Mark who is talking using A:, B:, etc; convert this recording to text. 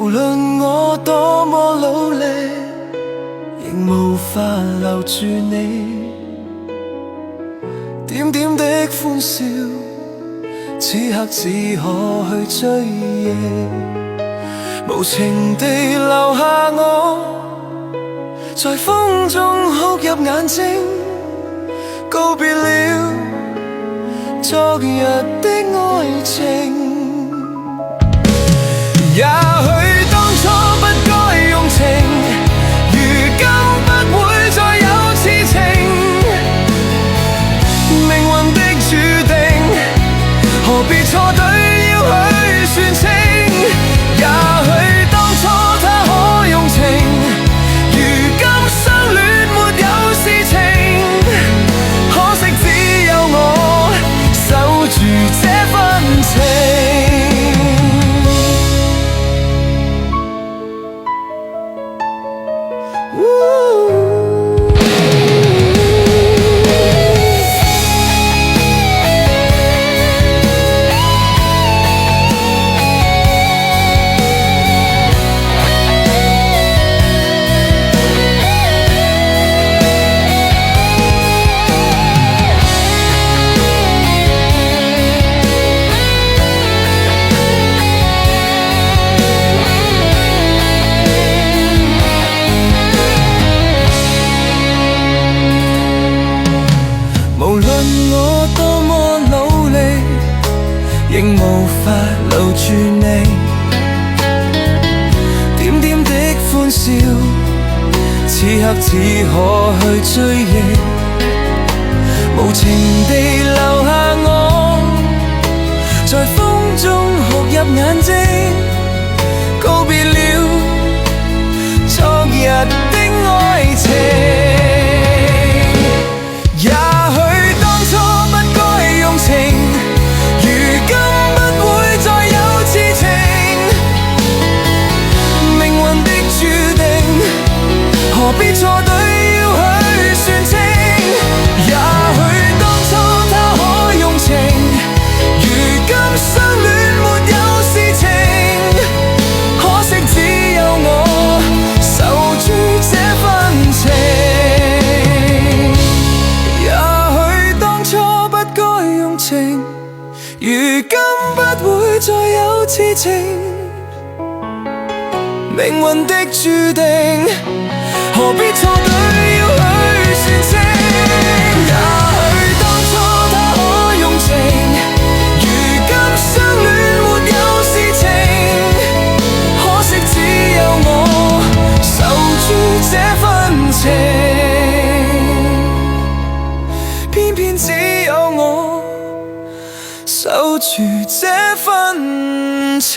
A: 無論我多麼努力，仍無法留住你。點點的歡笑，此刻只可去追憶，無情地留下我，在風中哭入眼睛，告別了昨日的愛情。也許當初不該用情，如今不會再有痴情。命運的注定，何必錯對要去算清？也許當初他可用情，如今相戀沒有事情。可惜只有我守住這份情。無論我多麼努力，仍無法留住你。點點的歡笑，此刻只可去追憶，無情地留下我，在風中哭入眼睛，告別了昨日的愛情。也許當初不該用情，如今不會再有痴情。命運的注定，何必錯對要去算清？也許當初他可用情，如今相戀沒有事情。可惜只有我守住這份情。如今不會再有痴情，命運的注定，何必錯對要去算清？也許當初他可用情，如今相戀沒有事情。可惜只有我守住這份情，偏偏只有我守住這份情。